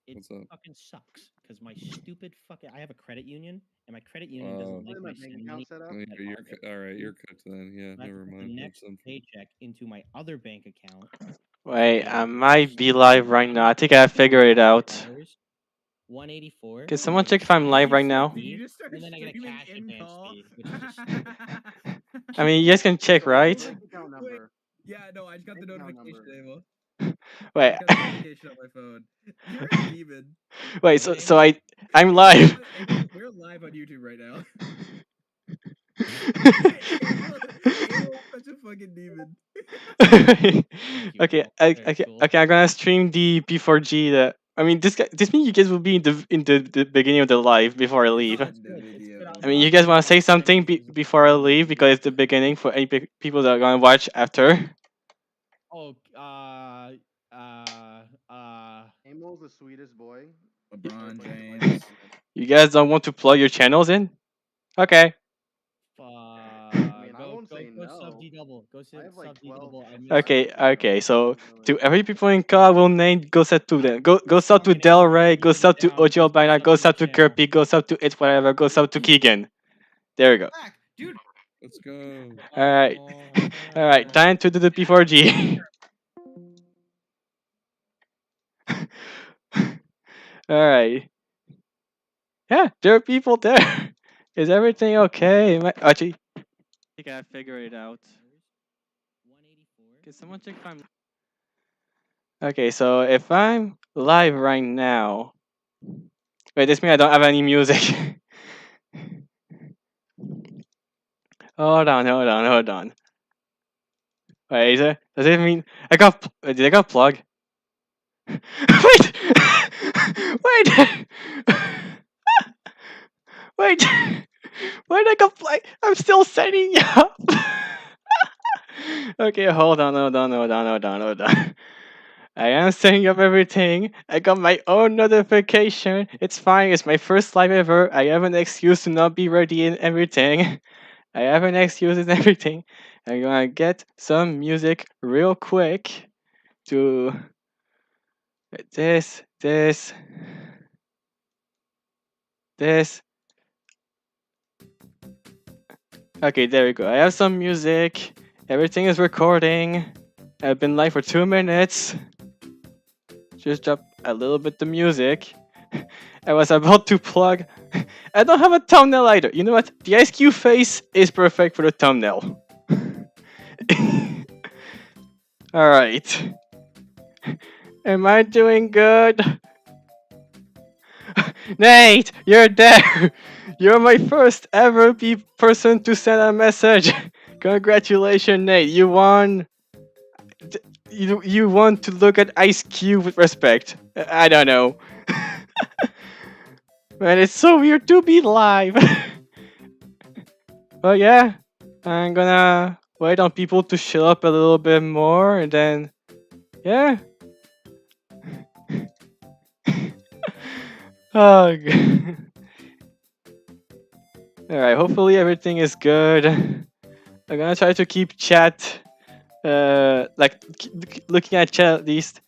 It What's up? fucking sucks because my stupid fucking I have a credit union and my credit union doesn't like Look at me my bank sending account me set up. All right. You're cooked then. Yeah, I have to never put the mind. next That's unfortunate. paycheck into my other bank account. Wait, and I might be live right now. I think I figured it out. $184. Can someone check if I'm live right now? Did you just start And then I get a streaming cash in advance call? fee, which is just stupid. I mean, you guys can check, right? Bank account number. Yeah, no, I just got the Bank account notification, number. Amo. Wait, I got the notification on my phone. You're a demon. wait. So I'm live. Amo, we're live on YouTube right now. Amo, such a fucking demon. Okay, Very cool. okay. I'm gonna stream the P4G. I mean, this means you guys will be in the beginning of the live before I leave. No, it's good. It's good. I mean, you guys want to say something before I leave because it's the beginning for any people that are gonna watch after. Oh, Amo's the sweetest boy. LeBron Playing the James. You guys don't want to plug your channels in? Okay. I mean, I go won't say sub no. D double. Go I have like sub D 12. double. I miss Okay, you. okay. So to every people in Call will name goes out to them. Goes out to Fucking Del everybody Rey, in goes out to down, Ojo please go Albina, sub goes to my out to channel. Kirby, goes out to it whatever, goes out to Keegan. There we go. Dude. Let's go. Alright. Alright, time to do the P4G. Alright. Yeah, there are people there. Is everything okay? Actually, I think I figured it out. Can someone check if I'm... Okay, so if I'm live right now... Wait, this means I don't have any music. Hold on. Wait, does it mean... Did I got plug? Wait! Wait! Wait! Why did I go play? I'm still setting up! Okay, hold on. I am setting up everything. I got my own notification. It's fine. It's my first live ever. I have an excuse to not be ready and everything. I have an excuse and everything. I'm gonna get some music real quick to this. Okay, there we go. I have some music. Everything is recording. I've been live for 2 minutes. Just drop a little bit the music. I was about to plug. I don't have a thumbnail either. You know what? The Ice Cube face is perfect for the thumbnail. Alright. Am I doing good? Nate, you're there! You're my first ever person to send a message. Congratulations, Nate. You won. You want to look at Ice Cube with respect. I don't know. Man, it's so weird to be live. But yeah, I'm gonna wait on people to show up a little bit more and then, yeah. Oh, alright, hopefully everything is good. I'm gonna try to keep chat, looking at chat at least.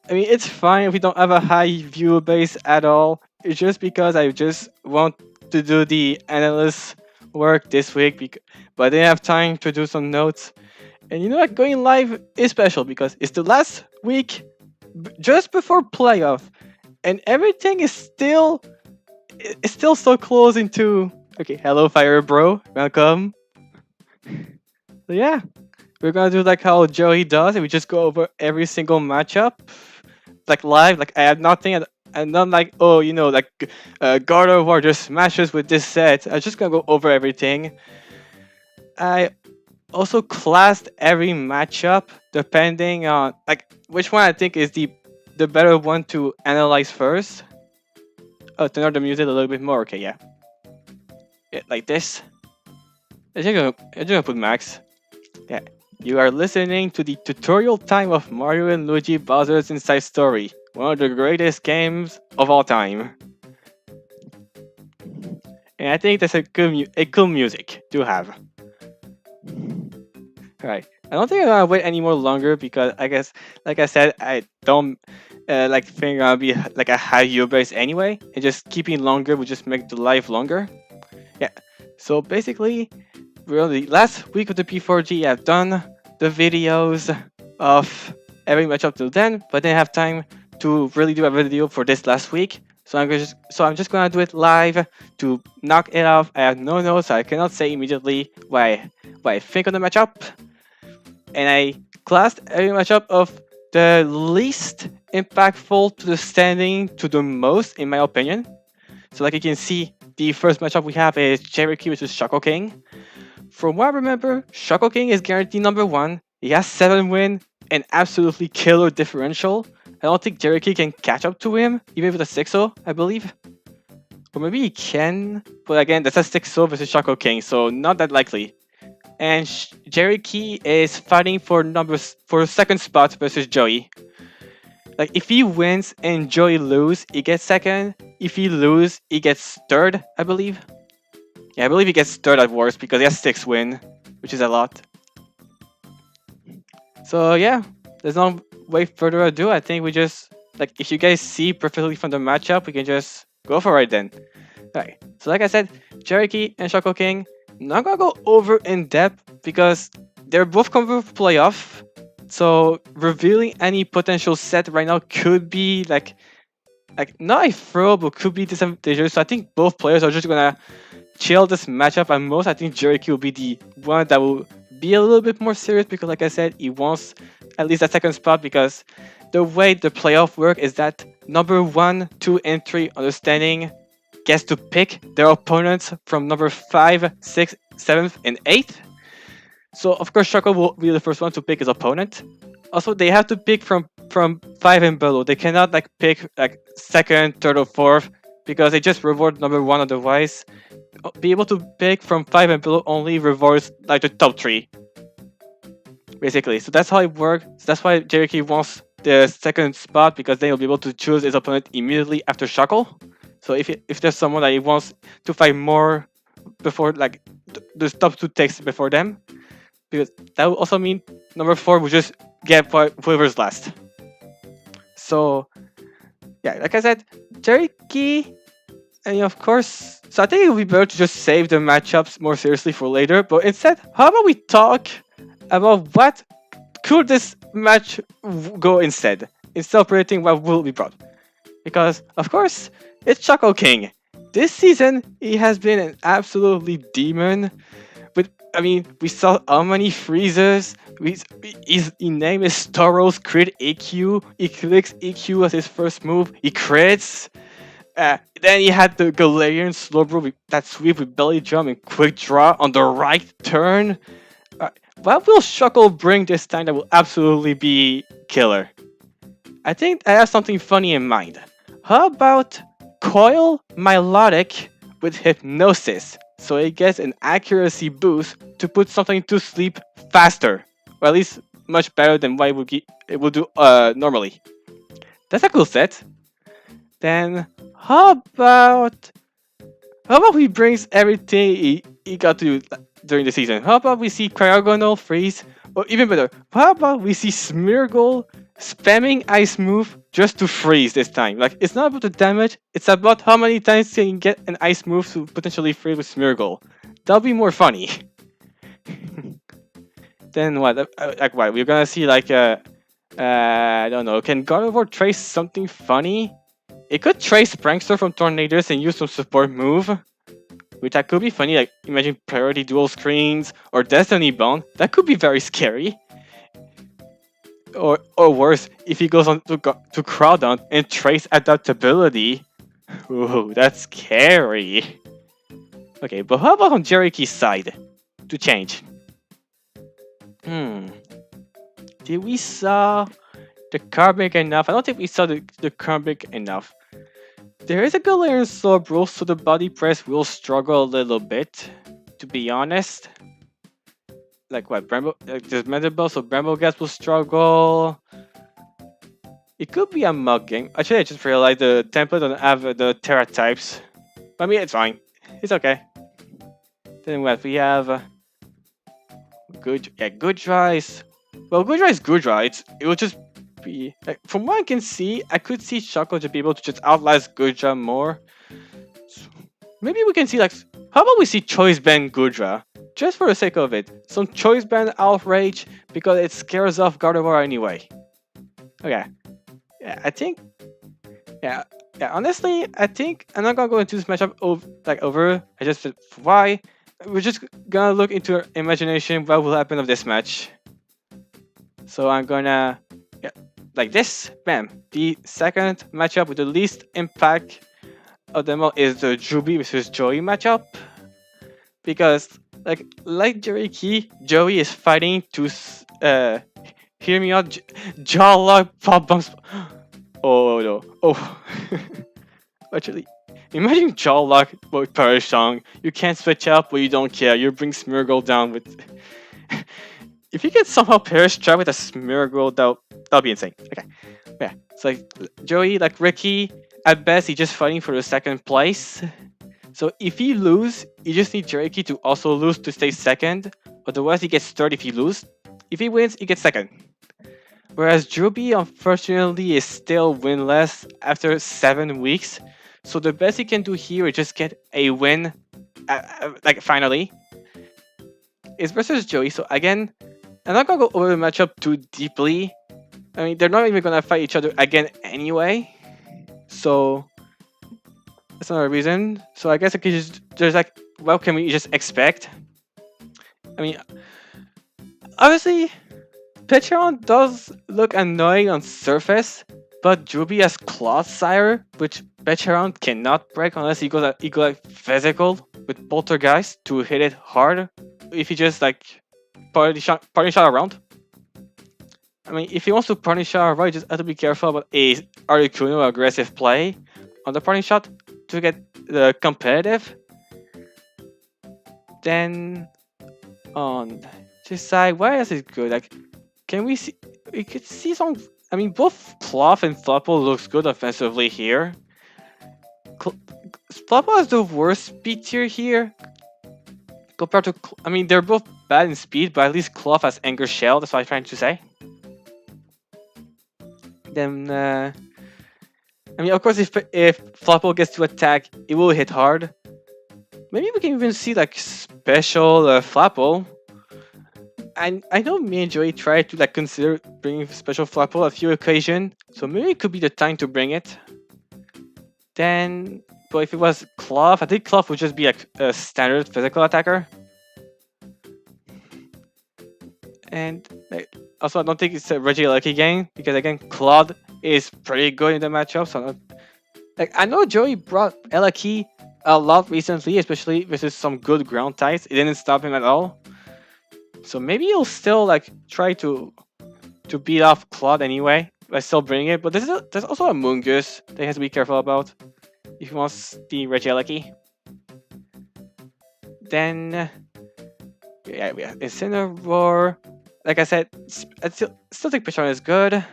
I mean, it's fine if we don't have a high viewer base at all. It's just because I just want to do the analyst work this week, but I didn't have time to do some notes. And you know what? Going live is special because it's the last week just before playoff, and everything is still so close into. Okay, hello, Fire Bro, welcome. So yeah, we're gonna do like how Joey does, and we just go over every single matchup, like live. Like I have nothing, and not like like God of War just smashes with this set. I'm just gonna go over everything. I also classed every matchup depending on like which one I think is the better one to analyze first. Oh, turn on the music a little bit more. Okay, yeah, like this. I'm gonna put max. Yeah. You are listening to the tutorial time of Mario and Luigi Bowser's Inside Story, one of the greatest games of all time. And I think that's a cool music to have. Alright, I don't think I'm gonna wait any more longer because I guess, like I said, I don't think I'm gonna be like a high viewer base anyway, and just keeping longer would just make the live longer. Yeah. So basically, we're on the last week of the P4G. I've done the videos of every match up till then, but didn't have time to really do a video for this last week. So I'm just gonna do it live to knock it off. I have no notes, so I cannot say immediately what I think of the matchup. And I classed every matchup of the least impactful to the standing to the most, in my opinion. So like you can see, the first matchup we have is Cherokee versus ShuckleKing. From what I remember, ShuckleKing is guaranteed number 1. He has 7 win and absolutely killer differential. I don't think Cherokee can catch up to him, even with a 6-0, I believe. Or maybe he can, but again, that's a 6-0 versus ShuckleKing, so not that likely. And Cherokee is fighting for second spot versus Joey. Like if he wins and Joey lose, he gets second. If he lose, he gets third, I believe. Yeah, I believe he gets third at worst because he has 6 win, which is a lot. So yeah, there's no way further ado. I think we just like if you guys see perfectly from the matchup, we can just go for it then. Alright. So like I said, Cherokee and ShuckleKing. Not gonna go over in depth because they're both coming for playoff. So revealing any potential set right now could be like not a throw, but could be disadvantageous. So I think both players are just gonna chill this matchup, and most I think Cherokee will be the one that will be a little bit more serious because like I said, he wants at least a second spot because the way the playoff work is that number 1, 2, and 3 on the standing gets to pick their opponents from number 5, 6, 7th, and 8th. So of course Shuckle will be the first one to pick his opponent. Also, they have to pick from 5 and below. They cannot like pick like 2nd, 3rd, or 4th because they just reward number 1 otherwise. Be able to pick from 5 and below only rewards like the top 3. Basically, so that's how it works. So that's why Cherokee wants the second spot because then he'll be able to choose his opponent immediately after Shuckle. So if there's someone that he wants to fight more before, like the top 2 takes before them, because that would also mean number 4 will just get whoever's last. So yeah, like I said, Cherokee, and of course, so I think it would be better to just save the matchups more seriously for later. But instead, how about we talk about what could this match go instead of predicting what will be brought? Because of course, it's ShuckleKing. This season, he has been an absolutely demon. But I mean, we saw how many freezes. His name is Toro's crit EQ. He clicks EQ as his first move. He crits. Then he had the Galarian slow bro with that sweep with belly jump and quick draw on the right turn. What will Shuckle bring this time that will absolutely be killer? I think I have something funny in mind. How about Coil Milotic with Hypnosis, so it gets an accuracy boost to put something to sleep faster, or at least much better than what it would do normally. That's a cool set. Then how about he brings everything he got to do during the season? How about we see Cryogonal freeze, or even better, how about we see Smeargle spamming ice move just to freeze this time? Like, it's not about the damage, it's about how many times can you get an ice move to potentially freeze with Smeargle. That'll be more funny. Then what? Like what? We're gonna see like I don't know. Can Gardevoir trace something funny? It could trace Prankster from Tornadus and use some support move, which that could be funny. Like imagine Priority Dual Screens or Destiny Bone. That could be very scary. Or worse, if he goes on to Crowdon and trace Adaptability. Ooh, that's scary. Okay, but how about on Cherokee's side? To change. Did we saw the Karmic enough? I don't think we saw the Karmic enough. There is a Galarian Slurp rule, so the body press will struggle a little bit, to be honest. Like what, Bramble? Like there's Medibel, so Bramblegas will struggle. It could be a mugging. Actually, I just realized the template doesn't have the Terra types. I mean, it's fine. It's okay. Then what? We have Gudra is well, Gudra is Gudra. It will just be like, from what I can see, I could see Shuckle to be able to just outlast Gudra more. So maybe we can see like, how about we see Choice Band Gudra, just for the sake of it. Some Choice Band outrage because it scares off Gardevoir anyway. Okay, yeah, I think, yeah. Yeah, honestly, I think I'm not gonna go into this matchup over. I just said why. We're just gonna look into our imagination what will happen of this match. So I'm gonna, yeah, like this, bam. The second matchup with the least impact of them all is the Juby versus Joey matchup, because like Cherokee, Joey is fighting to hear me out, jaw lock pop bumps. Oh no! Oh, actually, imagine jaw lock with Perish Song. You can't switch up, but you don't care. You bring Smeargle down with. If you can somehow Perish Trap with a Smeargle, that'll be insane. Okay, yeah. It's like Joey, like Ricky. At best, he's just fighting for the second place. So if he lose, you just need Cherokee to also lose to stay second. Otherwise, he gets third if he lose. If he wins, he gets second. Whereas Juby, unfortunately, is still winless after 7 weeks. So the best he can do here is just get a win, finally. It's versus Joey. So again, I'm not gonna go over the matchup too deeply. I mean, they're not even gonna fight each other again anyway. So that's another reason. So I guess I could there's like, what can we just expect? I mean, obviously, Petron does look annoying on surface, but Juby has Clodsire, which Petron cannot break unless he goes like physical with Poltergeist to hit it hard. If he just like party shot around. I mean, if he wants to party shot around, you just have to be careful about a Articuno aggressive play on the party shot to get the competitive. Then on this side, why is it good? Like, can we see? We could see some. I mean, both Cloth and Flopple looks good offensively here. Flopple has the worst speed tier here compared to. I mean, they're both bad in speed, but at least Cloth has Anger Shell. That's what I'm trying to say. Then, I mean, of course, if Flopple gets to attack, it will hit hard. Maybe we can even see like special Flopple. And I know me and Joey tried to like consider bringing special Flopple a few occasions, so maybe it could be the time to bring it. Then, but if it was Cloth, I think Cloth would just be like a standard physical attacker. And also, I don't think it's a Regieleki game because again, Claude is pretty good in the matchup. So I know Joey brought Ellie a lot recently, especially versus some good ground types. It didn't stop him at all. So maybe he'll still like try to beat off Claude anyway by still bringing it. But there's also a Mungus that he has to be careful about if he wants the Regieleki. Then yeah, we have Incineroar. Like I said, I still think Petron is good.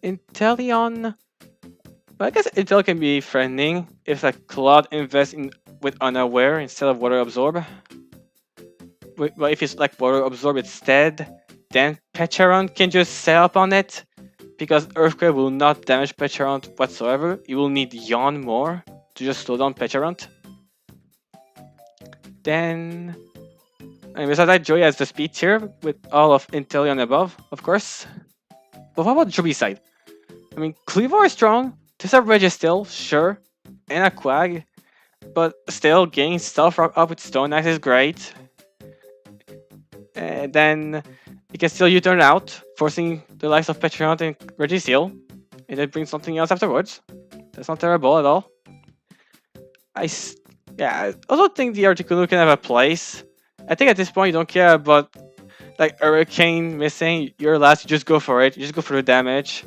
Inteleon, but I guess Intel can be threatening if like Claude invests with Unaware instead of Water Absorb. But if it's like Water Absorb instead, then Petron can just set up on it because Earthquake will not damage Petron whatsoever. You will need Yawn more to just slow down Petron. Then, and besides that, Joey has the speed tier with all of Inteleon above, of course. But what about Juby's side? I mean, Cleavor is strong. There's a Registeel, sure, and a Quag, but still getting Stealth Rock up with Stone Axe is great. And then you can still U-turn out, forcing the likes of Petron and Registeel, and then bring something else afterwards. That's not terrible at all. I also think the Articuno can have a place. I think at this point you don't care about like Hurricane missing. You're last, you just go for it. You just go for the damage.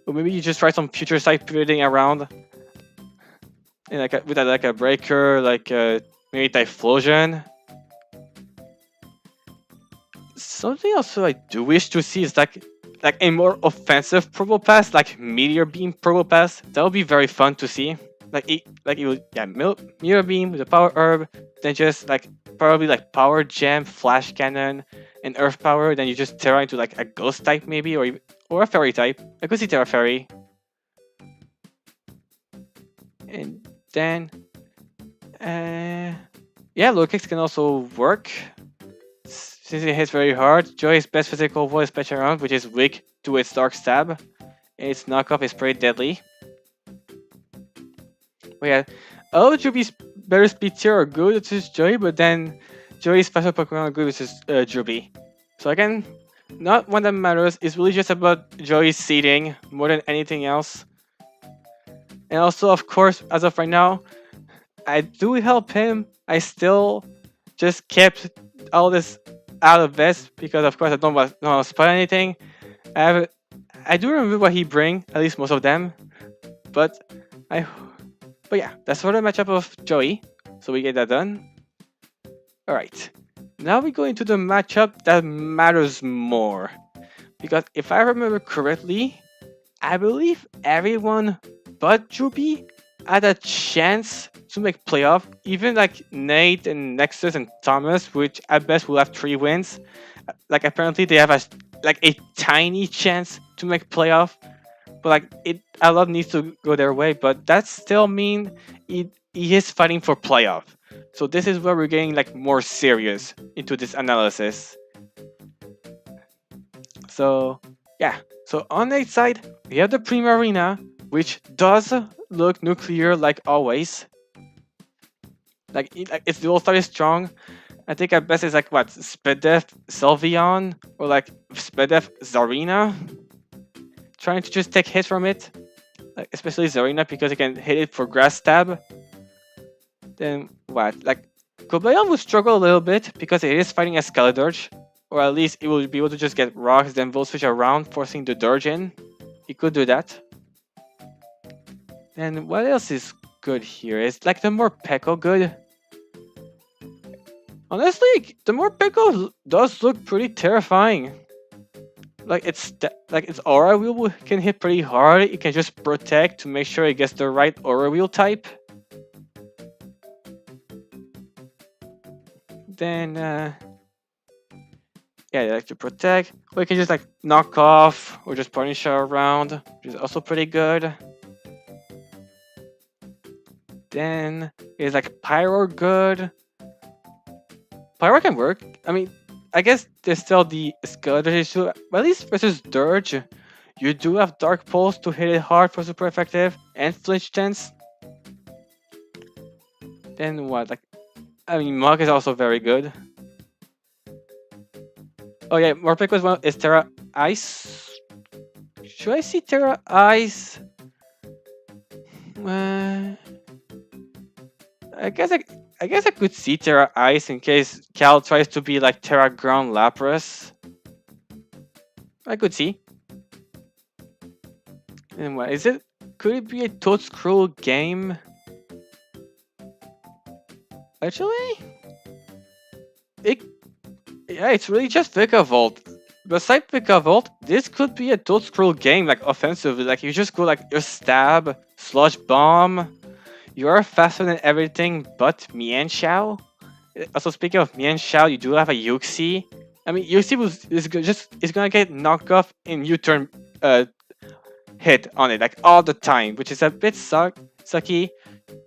Or maybe you just try some future side pivoting around. And with a breaker, maybe Typhlosion. Something else I do wish to see is like a more offensive Purple Pass, like Meteor Beam Purple Pass. That would be very fun to see. Meteor Beam with a Power Herb, then just like probably like Power Gem, Flash Cannon, and Earth Power. Then you just Terra into like a Ghost type maybe, or a Fairy type. I could see Terra Fairy. And then, yeah, low kicks can also work. Since it hits very hard, Joy's best physical voice patch around, which is weak to its Dark Stab. And its knockoff is pretty deadly. But yeah, all the Juby's better speed tier are good, which is Joy, but then Joy's special Pokemon are good, which is Juby. So again, not one that matters. It's really just about Joy's seeding more than anything else. And also, of course, as of right now, I do help him. I still just kept all this out of this because, of course, I don't want to spoil anything. I do remember what he bring, at least most of them. But yeah, that's for the matchup of Joey. So we get that done. Alright. Now we go into the matchup that matters more. Because if I remember correctly, I believe everyone but Juby had a chance to make playoff. Even like Nate and Nexus and Thomas, which at best will have 3 wins. Like apparently they have a tiny chance to make playoff. But like a lot needs to go their way. But that still mean he is fighting for playoff. So this is where we're getting like more serious into this analysis. So yeah. So on Nate's side, we have the Prima Arena, which does look nuclear like always. Like its dual star is strong. I think at best it's like what, Spadef Sylveon or like Spadef Zarina. Trying to just take hits from it, like especially Zarina because it can hit it for Grass Stab. Then what? Like Cobalion will struggle a little bit because it is fighting a Skeledirge, or at least it will be able to just get rocks, then Volt Switch around, forcing the Dirge in. It could do that. And what else is good here? Is like the Morpeko good? Honestly, the Morpeko does look pretty terrifying. Like its Aura Wheel can hit pretty hard. It can just protect to make sure it gets the right Aura Wheel type. Then yeah, you like to protect. Or you can just like knock off or just punish her around, which is also pretty good. Then is like Pyro good. Pyro can work. I mean, I guess there's still the Skeletor issue, but at least versus Dirge, you do have Dark Pulse to hit it hard for super effective, and Flinch Chance. Then what? Like, I mean, Mug is also very good. Oh yeah, Morpeko is Terra Ice. Should I see Terra Ice? I guess I could see Terra Ice in case Cal tries to be like Terra Ground Lapras. I could see. And what is it? Could it be a Toadscruel game? Actually, it's really just Vikavolt. Besides Vikavolt, this could be a Toadscruel game, like offensively. Like you just go like your Stab, Sludge Bomb. You are faster than everything but Mienshao. Also, speaking of Mienshao, you do have a Yuxi. I mean, Yuxi is gonna get knocked off in U-turn hit on it like all the time, which is a bit sucky.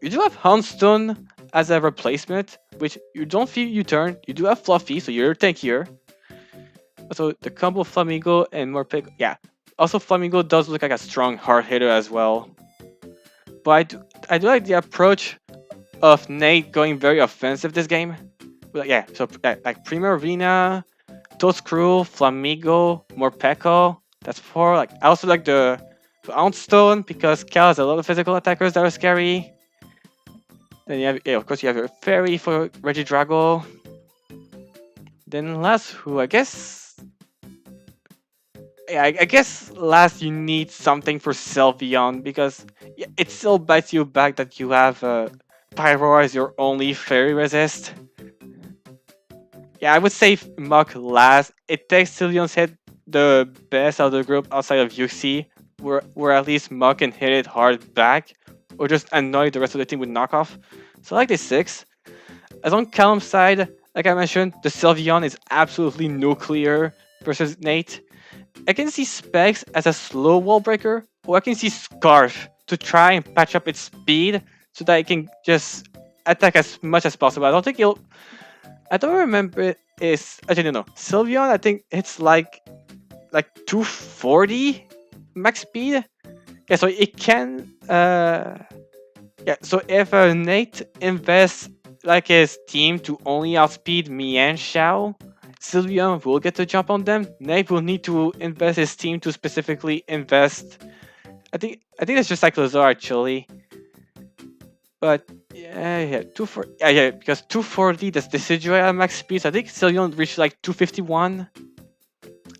You do have Houndstone as a replacement, which you don't feel U-turn. You do have Fluffy, so you're tankier. Also, the combo Flamingo and Morpeko. Yeah. Also, Flamingo does look like a strong hard hitter as well. But I do like the approach of Nate going very offensive this game. But yeah, so like Prima Arena, Toadscruel, Flamingo, Morpeko. That's 4. Like I also like the Houndstone because Cal has a lot of physical attackers that are scary. Then you have, of course, you have your Fairy for Regidrago. Then last, who I guess. Yeah, I guess last you need something for Sylveon because it still bites you back that you have Pyro as your only Fairy resist. Yeah, I would say Muk last. It takes Sylveon's hit the best out of the group outside of Yuxi, where at least Muk can hit it hard back or just annoy the rest of the team with knockoff. So I like this 6. As on Callum's side, like I mentioned, the Sylveon is absolutely nuclear versus Nate. I can see Specs as a slow wall breaker, or I can see Scarf to try and patch up its speed so that it can just attack as much as possible. I don't think it'll. I don't remember it is. Actually, no. Sylveon, I think it's like 240 max speed. Yeah, so it can. Yeah, so if Nate invests like his team to only outspeed me and Xiao, Sylveon will get to jump on them. Nate will need to invest his team to specifically invest. I think that's just Cyclozar actually. But yeah, because 240 that's Decidueye at max speed. So I think Sylveon reached like 251.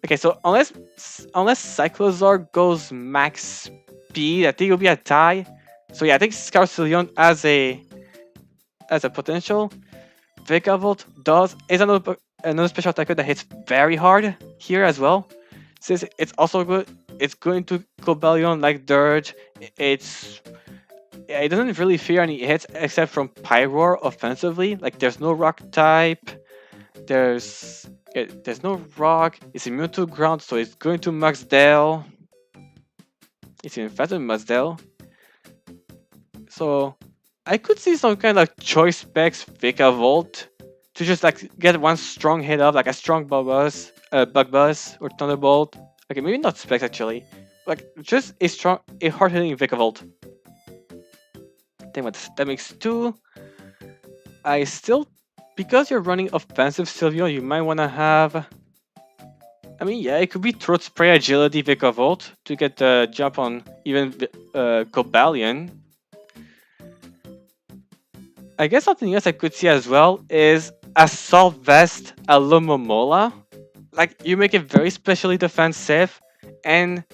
Okay, so unless Cyclozar goes max speed, I think it'll be a tie. So yeah, I think Scarcillion as a potential. Vikavolt is another special attacker that hits very hard here as well. Since it's also good, it's going to Cobalion like Dirge. It doesn't really fear any hits except from Pyroar offensively. Like there's no rock type. There's no rock. It's immune to ground, so it's going to Muxdale. It's even faster than Muxdale. So I could see some kind of choice specs Vikavolt to just like get one strong hit off, like a strong Bug Buzz or Thunderbolt. Okay, maybe not specs actually. Like just a hard hitting Vikavolt. Then what? That makes 2. I still, because you're running offensive Sylveon, you might want to have. I mean, yeah, it could be Throat Spray Agility Vikavolt to get the jump on even Cobalion. I guess something else I could see as well is Assault Vest Alumomola. Like, you make it very specially defensive, and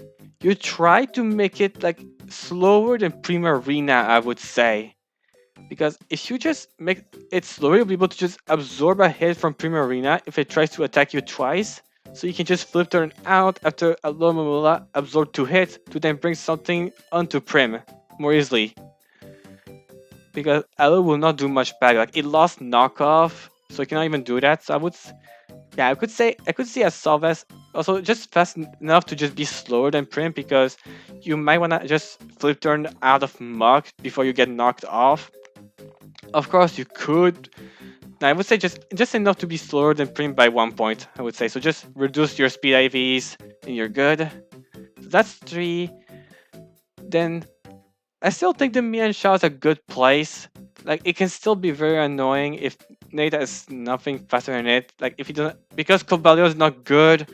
you try to make it, like, slower than Primarina, I would say. Because if you just make it slower, you'll be able to just absorb a hit from Primarina if it tries to attack you twice. So you can just flip turn out after Alumomola absorb 2 hits to then bring something onto Prim more easily. Because Ellie will not do much back. Like it lost knockoff, so it cannot even do that. So I could see a Salves also just fast enough to just be slower than Prim because you might wanna just flip turn out of Mug before you get knocked off. Of course, you could. I would say just enough to be slower than Prim by 1 point. I would say so. Just reduce your speed IVs and you're good. So that's 3. Then. I still think the Mian Shao is a good place. Like, it can still be very annoying if Nate has nothing faster than it. Like, if he doesn't... Because Cobalion is not good,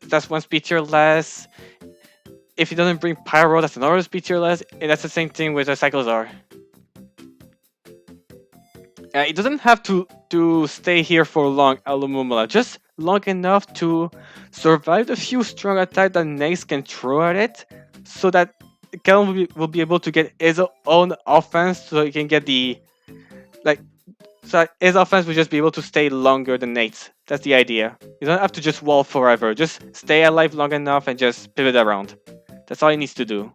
that's 1 speed tier less. If he doesn't bring Pyro, that's another speed tier less. And that's the same thing with the Cyclozar. It doesn't have to stay here for long, Alumomola. Just long enough to survive the few strong attacks that Nate can throw at it. So that Callum will be able to get his own offense, so he can get so his offense will just be able to stay longer than Nate's. That's the idea. You don't have to just wall forever. Just stay alive long enough and just pivot around. That's all he needs to do.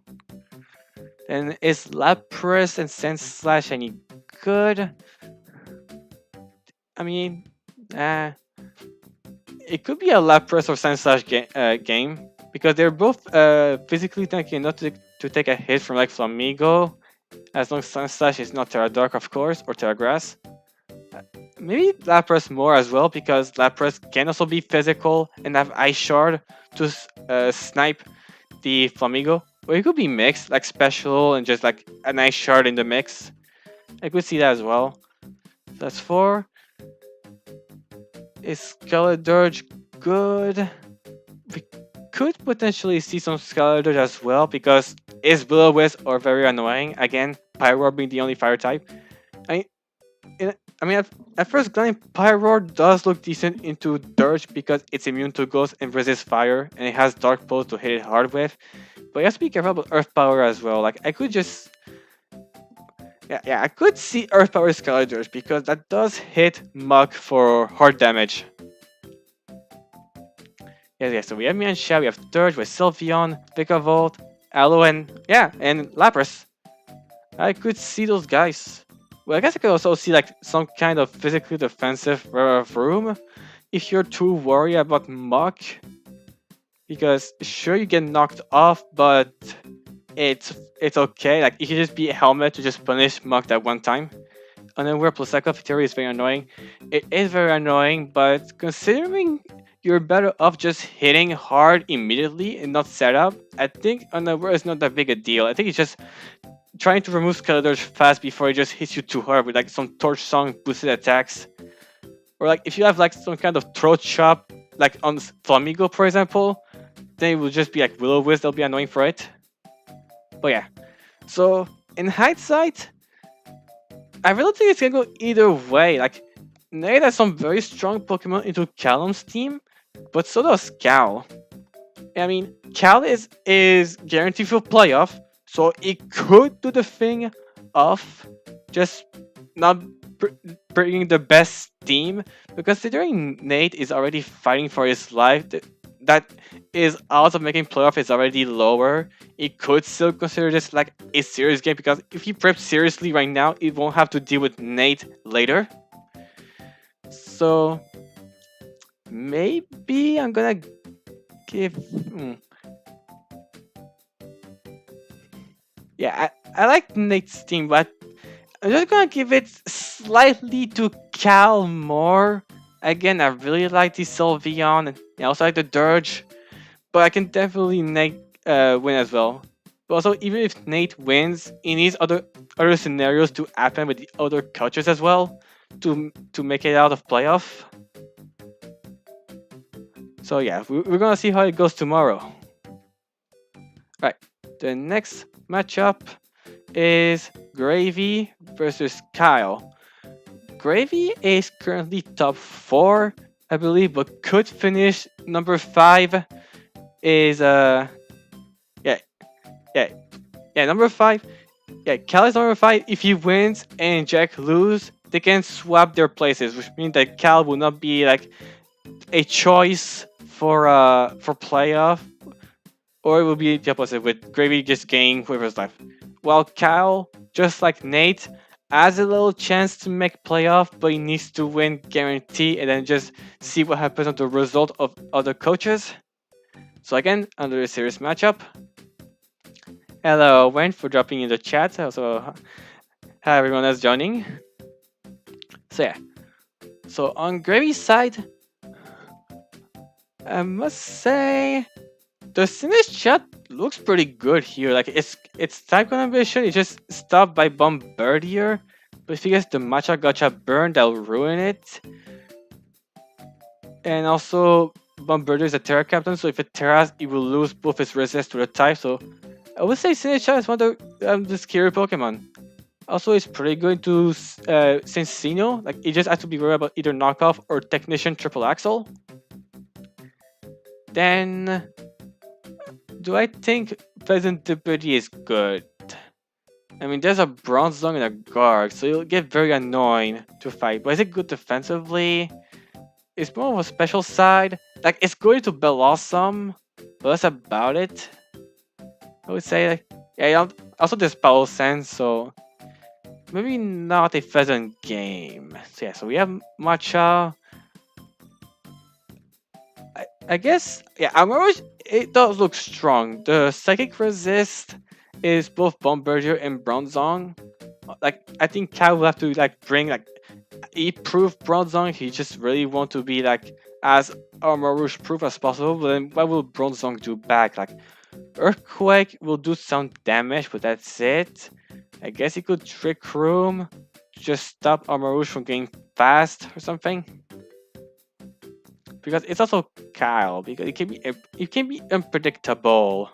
And is Lapras and Sense Slash any good? I mean, it could be a Lapras or Sense Slash game because they're both physically tanky enough to take a hit from like Flamigo, as long as Sunslash is not Terra Dark, of course, or Terra Grass. Maybe Lapras more as well, because Lapras can also be physical and have Ice Shard to snipe the Flamigo. Or it could be mixed, like special and just like an Ice Shard in the mix. I could see that as well. That's 4. Is Skeledirge good? We could potentially see some Skeledirge as well, because is Will-O-Wisp are very annoying. Again, Pyroar being the only fire type. I mean, at first glance, Pyroar does look decent into Dirge because it's immune to Ghost and resists fire, and it has Dark Pulse to hit it hard with. But you have to be careful about Earth Power as well. Like, I could just... Yeah, I could see Earth Power Skeledirge because that does hit Mug for hard damage. Yeah, so we have Mienshao, we have Dirge with Sylveon, Vikavolt, Aloe, and Lapras. I could see those guys. Well, I guess I could also see like some kind of physically defensive room if you're too worried about Muck. Because sure you get knocked off, but it's okay. Like you can just be a helmet to just punish Muck that one time. And then where Plaseka theory is very annoying. It is very annoying, but considering you're better off just hitting hard immediately and not setup, I think Unaware is not that big a deal. I think it's just trying to remove Skeletors fast before it just hits you too hard with like some Torch Song boosted attacks. Or like if you have like some kind of throat chop, like on Flamigo for example, then it will just be like Will-O-Wisp that'll be annoying for it. But yeah. So in hindsight, I really think it's gonna go either way. Like Nate has some very strong Pokemon into Callum's team, but so does Cal. I mean, Cal is guaranteed for playoff, so it could do the thing of just not bringing the best team, because considering Nate is already fighting for his life, that is odds of making playoff is already lower. It could still consider this like a serious game, because if he preps seriously right now, it won't have to deal with Nate later. So maybe I'm gonna give. Yeah, I like Nate's team, but I'm just gonna give it slightly to Cal more. Again, I really like the Sylveon, and I also like the Dirge, but I can definitely Nate win as well. But also, even if Nate wins, he needs other scenarios to happen with the other coaches as well to make it out of playoff. So yeah, we're gonna see how it goes tomorrow. Right, the next matchup is Gravy versus Kyle. Gravy is currently top 4, I believe, but could finish number 5. Is number 5. Yeah, Kyle is number 5. If he wins and Jack lose, they can swap their places, which means that Cal will not be like a choice for playoff, or it will be the opposite with Gravy just gaining whoever's left. While Kyle, just like Nate, has a little chance to make playoff, but he needs to win guarantee and then just see what happens on the result of other coaches. So again, under a serious matchup. Hello, Wayne, for dropping in the chat. Also, hi everyone that's joining. So yeah. So on Gravy's side, I must say the Sinus chat looks pretty good here. Like its type combination is just stopped by Bombardier, but if he gets the Matcha Gotcha burn, that'll ruin it. And also Bombardier is a Terra captain, so if it Terras, it will lose both its resist to the type. So I would say Sinus chat is one of the scary Pokemon. Also, it's pretty good to Cincino. Like it just has to be worried about either knockoff or Technician Triple Axle. Then, do I think Pleasant Deputy is good? I mean, there's a Bronzong and a Garg, so it'll get very annoying to fight. But is it good defensively? It's more of a special side. Like, it's going to Bellossom, but that's about it. I would say, like, yeah, also there's Power Sense, so maybe not a Pheasant game. So yeah, so we have Matcha. I guess, yeah, Amaros, it does look strong. The Psychic Resist is both Bombardier and Bronzong. Like, I think Kyle will have to, like, bring, like, E-proof Bronzong. He just really want to be, like, as Armor proof as possible. But then what will Bronzong do back? Like, Earthquake will do some damage, but that's it. I guess he could Trick Room to just stop Armor from getting fast or something. Because it's also Kyle, because it can be unpredictable.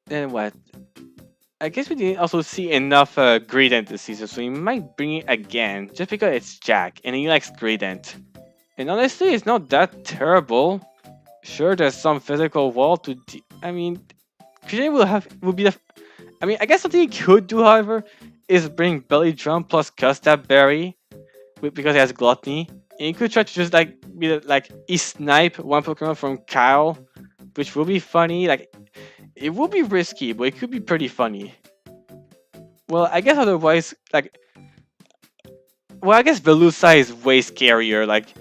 Then what? I guess we didn't also see enough Greedent this season, so we might bring it again, just because it's Jack, and he likes Greedent. And honestly, it's not that terrible. Sure, there's some physical wall to I mean, Greedent will be the... I mean, I guess something he could do, however, is bring Belly Drum plus Custap Berry, because he has Gluttony. And you could try to just like snipe one Pokemon from Kyle, which will be funny. Like, it will be risky, but it could be pretty funny. Well, I guess otherwise, like, well, I guess Velusa is way scarier. Like,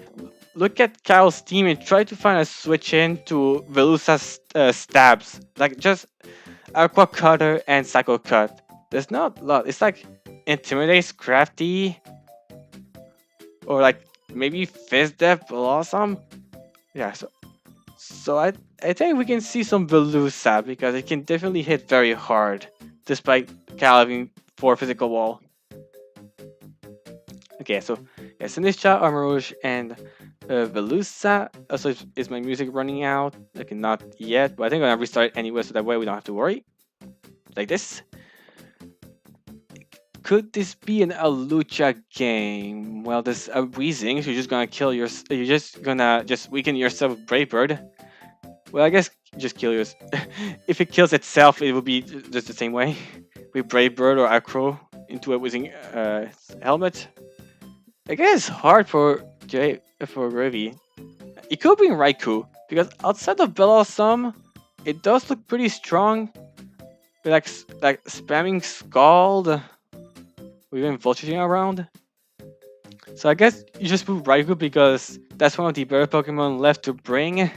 look at Kyle's team and try to find a switch in to Velusa's stabs. Like, just Aqua Cutter and Psycho Cut. There's not a lot. It's like Intimidate's Crafty, or like maybe Fist Death Blossom. Yeah, so I think we can see some Velusa because it can definitely hit very hard, despite Kyle having 4 physical wall. Okay, so yeah, Sinistra, Armor Rouge, and Velusa. Also, is my music running out? Okay, not yet, but I think I'm gonna restart it anyway, so that way we don't have to worry. Like this. Could this be an Alucha game? Well, this Weezing, so you're just gonna kill your. You're just gonna weaken yourself with Brave Bird. Well, I guess just kill yours. If it kills itself, it will be just the same way. With Brave Bird or Acro into a Weezing helmet. I guess it's hard for Gravy. It could be Raikou, because outside of Blossom, it does look pretty strong. With like spamming Scald, or even Vulturing around. So I guess you just put Raikou because that's one of the better Pokemon left to bring.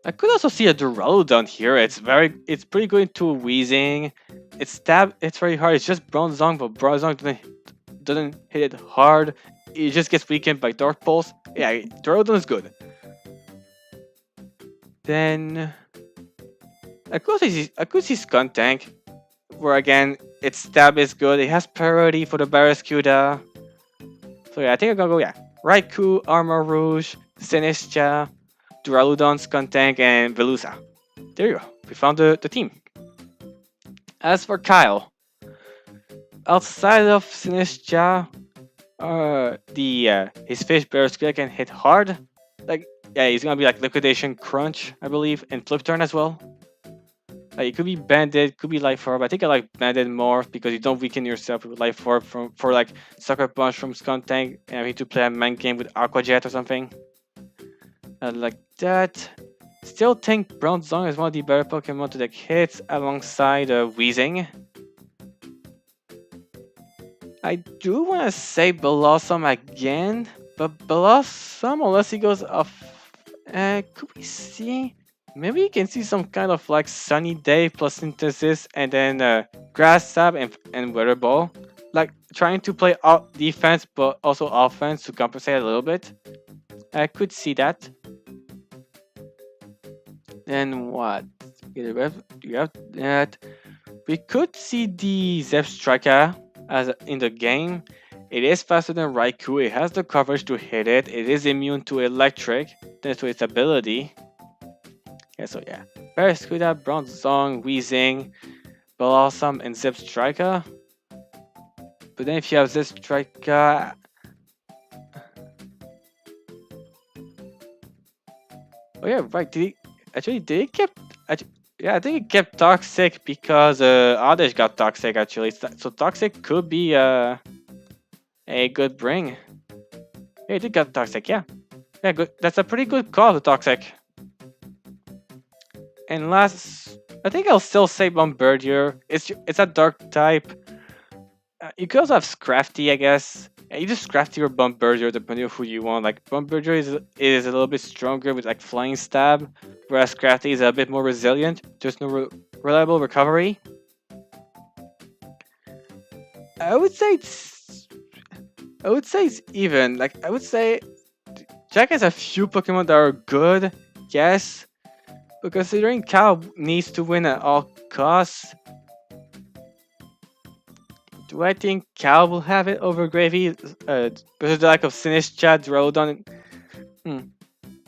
I could also see a Duraludon here. It's pretty good into Weezing. It's very hard. It's just Bronzong, but Bronzong doesn't hit it hard. It just gets weakened by Dark Pulse. Yeah, Duraludon is good. Then I could see Skuntank, where again its stab is good. It has priority for the Barraskewda. So yeah, I think I'm gonna go Raikou, Armor Rouge, Sinistra, Duraludon, Skuntank, and Velusa. There you go. We found the team. As for Kyle, outside of Sinistra, his Fish Barraskewda can hit hard. Like, yeah, he's gonna be like Liquidation Crunch, I believe, and Flip Turn as well. It could be Bandit, could be Life Orb. I think I like Bandit more because you don't weaken yourself with Life Orb for like Sucker Punch from Skuntank, and I need to play a man game with Aqua Jet or something. Like that. Still think Bronzong is one of the better Pokemon to take hits alongside Weezing. I do want to say Blossom again, but Blossom, unless he goes off, could we see? Maybe you can see some kind of like Sunny Day plus Synthesis and then Grass Sap and Weather Ball. Like trying to play defense but also offense to compensate a little bit. I could see that. Then what? You have that. We could see the Zebstrika as in the game. It is faster than Raikou. It has the coverage to hit it. It is immune to electric, thanks to its ability. Yeah, so yeah. Barraskewda, Bronzong, Weezing, Blossom, and Zebstrika. But then if you have Zebstrika... Oh yeah, right. Did he kept... Yeah, I think he kept Toxic because Oddish got Toxic actually. So Toxic could be a good bring. Yeah, he did get Toxic, yeah. Yeah, good. That's a pretty good call to Toxic. And last, I think I'll still say Bombardier. It's a dark type. You could also have Scrafty, I guess. Yeah, you just Scrafty or Bombardier depending on who you want. Like Bombardier is a little bit stronger with like Flying Stab, whereas Scrafty is a bit more resilient. Just no reliable recovery. I would say it's even. Like I would say, Jack has a few Pokemon that are good. Yes. But considering Cal needs to win at all costs, do I think Cal will have it over Gravy? Because of the lack of Sinistra, Duraludon.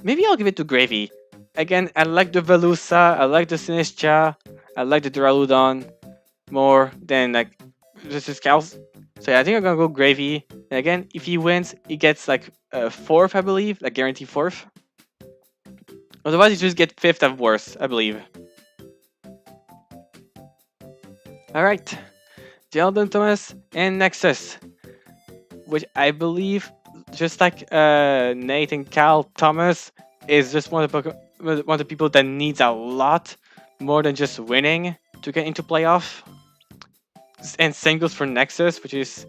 Maybe I'll give it to Gravy. Again, I like the Velusa, I like the Sinistra, I like the Duraludon more than like this is Cal's. So yeah, I think I'm gonna go Gravy. And again, if he wins, he gets like 4th, I believe, like guaranteed 4th. Otherwise, you just get 5th at worst, I believe. Alright. Sheldon Thomas and Nexus. Which I believe, just like Nate and Cal, Thomas is just one of the people that needs a lot more than just winning to get into playoff. And same goes for Nexus, which is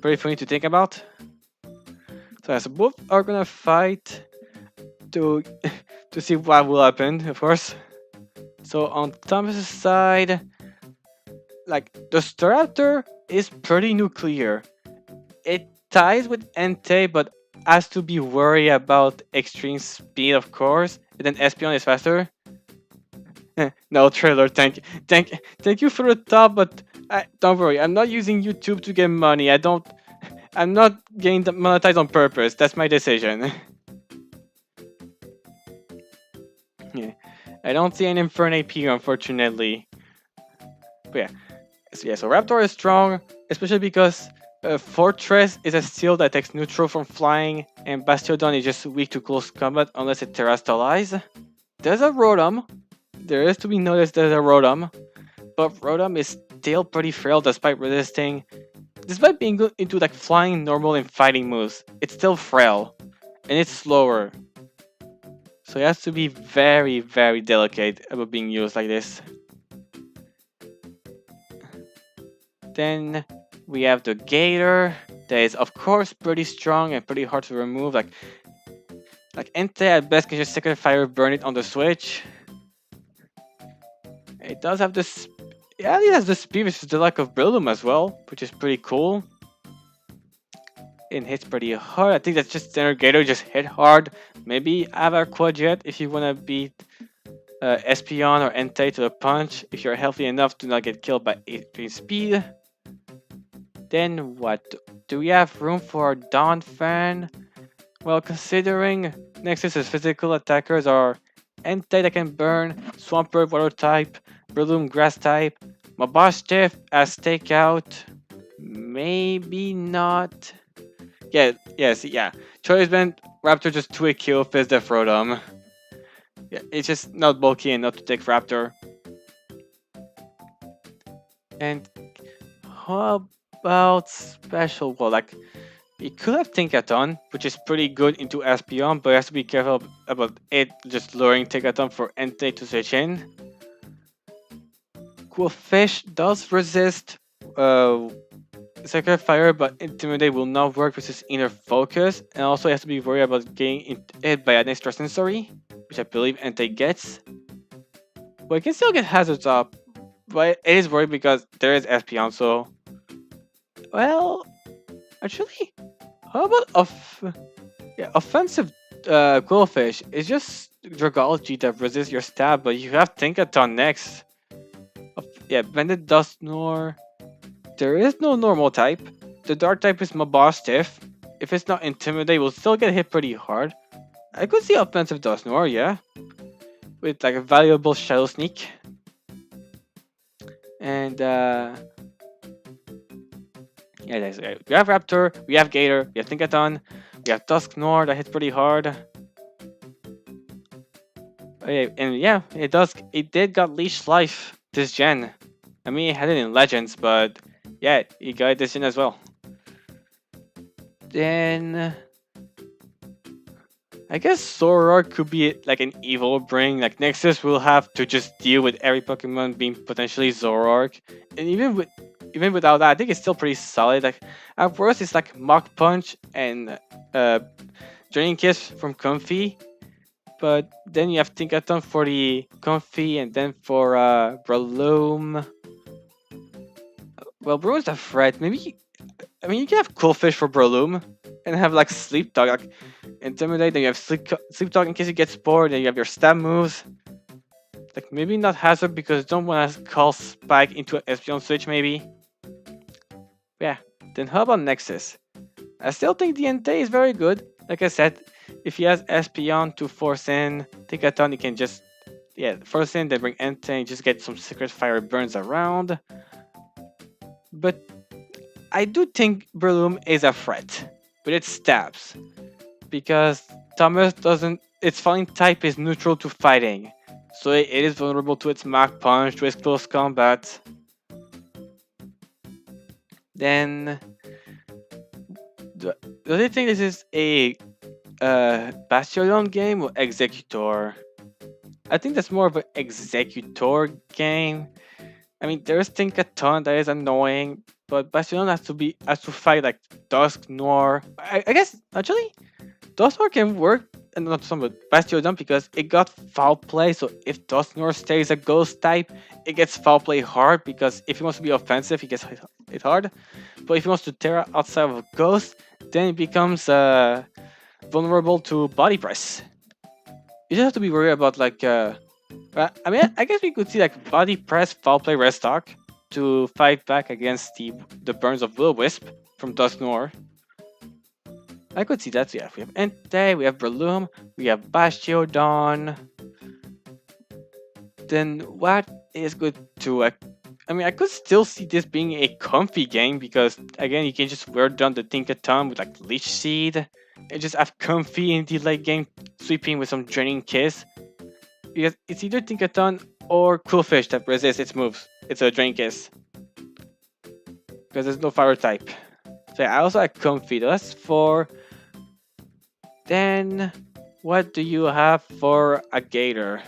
pretty funny to think about. So yeah, so both are gonna fight to to see what will happen, of course. So on Thomas's side, like the Staraptor is pretty nuclear. It ties with Entei, but has to be worried about extreme speed, of course. And then Espion is faster. No trailer, thank you for the top, but don't worry, I'm not using YouTube to get money. I'm not getting monetized on purpose. That's my decision. Yeah, I don't see an Inferno AP, unfortunately. But yeah, so Raptor is strong, especially because Fortress is a steel that takes neutral from flying, and Bastiodon is just weak to close combat unless it terrestrializes. There's a Rotom. There is to be noticed there's a Rotom, but Rotom is still pretty frail despite being good into like flying, normal, and fighting moves. It's still frail, and it's slower. So it has to be very, very delicate about being used like this. Then we have the Gator that is of course pretty strong and pretty hard to remove. Like Entei at best can just second fire burn it on the switch. It does have this. Yeah, it has the speed, which is the lack of Breloom as well, which is pretty cool. It hits pretty hard. I think that's just standard Gator, just hit hard. Maybe Avar Quadjet if you want to beat Espion or Entei to the punch. If you're healthy enough to not get killed by extreme speed. Then what? Do we have room for Dawn Fan? Well, considering Nexus's physical attackers are Entei that can burn, Swampert water type, Breloom grass type, Mabastiff as takeout, maybe not. Yeah. Choice Band Raptor just 2-hit kill Fizz Def Rotom. Yeah, it's just not bulky enough to take Raptor. And how about special? Well, like you could have Tinkaton, which is pretty good into Espion, but you have to be careful about it just luring Tinkaton for Entei to switch in. Cool Fish does resist Sacred Fire, but Intimidate will not work with his inner focus, and also he has to be worried about getting hit by an extra sensory, which I believe Entei gets. But he can still get Hazards up, but it is worried because there is Espion, so. Well, actually, how about offensive Quillfish? It's just Dragology that resists your stab, but you have Tinkaton next. Bended Dusknoir. There is no normal type. The dark type is Mabastiff. If it's not Intimidate, we'll still get hit pretty hard. I could see offensive Dusknoir, yeah. With like a valuable Shadow Sneak. And we have Raptor, we have Gator, we have Tinkaton, we have Dusknoir that hits pretty hard. It did got Leash Life this gen. I mean, it had it in Legends, but yeah, it got it this gen as well. Then I guess Zoroark could be like an evil bring. Like Nexus will have to just deal with every Pokemon being potentially Zoroark, and even without that, I think it's still pretty solid. Like at worst, it's like Mach Punch and Draining Kiss from Comfy, but then you have Tinkaton for the Comfy, and then for Breloom. Well, Breloom's a threat. Maybe you can have Coolfish for Breloom and have like Sleep Dog, like Intimidate. Then you have Sleep Dog in case you get Spore. Then you have your stab moves. Like maybe not Hazard because you don't want to call Spike into an Espion switch. Maybe. Yeah. Then how about Nexus? I still think the Entei is very good. Like I said, if he has Espion to force in Tinkaton, he can just force in, then bring Entei and just get some Secret Fire burns around. But I do think Breloom is a threat with its stabs, because Thomas doesn't. Its falling type is neutral to fighting, so it is vulnerable to its Mach Punch, to its close combat. Then do they think this is a Bastiodon game or Executor? I think that's more of an Executor game. I mean, there's Tinkaton that is annoying, but Bastion has to fight like Dusk Noir. I guess actually Dusk Noir can work, and not some but Bastion because it got foul play. So if Dusk Noir stays a ghost type, it gets foul play hard because if he wants to be offensive, he gets hit hard. But if he wants to tear outside of a ghost, then it becomes vulnerable to body press. You just have to be worried about like I mean, I guess we could see like body press, foul play, restock to fight back against the burns of Will-Wisp from Dusk Noir. I could see that. So yeah, we have Entei, we have Breloom, we have Bastiodon. Then what is good to I mean, I could still see this being a comfy game because again, you can just wear down the Tinkaton with like Leech Seed and just have comfy in the late game sweeping with some Draining Kiss. Because it's either Tinkaton or Quillfish that resists its moves. It's a Drain Kiss. Because there's no fire type. So yeah, I also have Comfy. That's for... Then, what do you have for a Gator?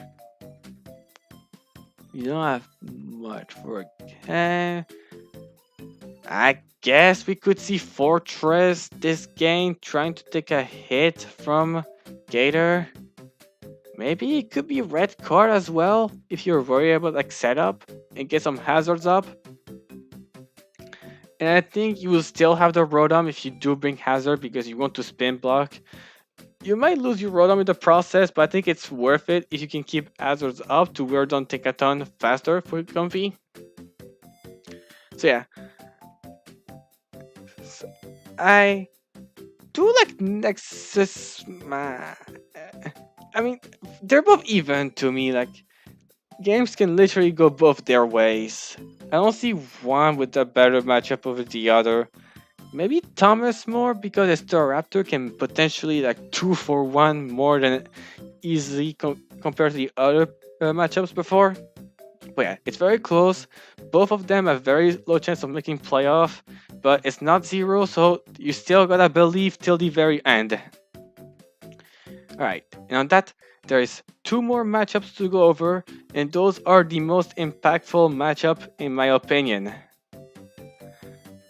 You don't have much for a... I guess we could see Fortress this game trying to take a hit from Gator. Maybe it could be red card as well if you're worried about like setup and get some hazards up. And I think you will still have the Rotom if you do bring hazard because you want to spin block. You might lose your Rotom in the process, but I think it's worth it if you can keep hazards up to wear down Tinkaton faster for Comfy. So yeah. So, I do like Nexus. I mean, they're both even to me. Like, games can literally go both their ways. I don't see one with a better matchup over the other. Maybe Thomas more because the Staraptor can potentially like 2-for-1 more than easily compared to the other matchups before. But yeah, it's very close. Both of them have very low chance of making playoff, but it's not zero, so you still gotta believe till the very end. Alright, and on that, there is 2 more matchups to go over, and those are the most impactful matchup in my opinion.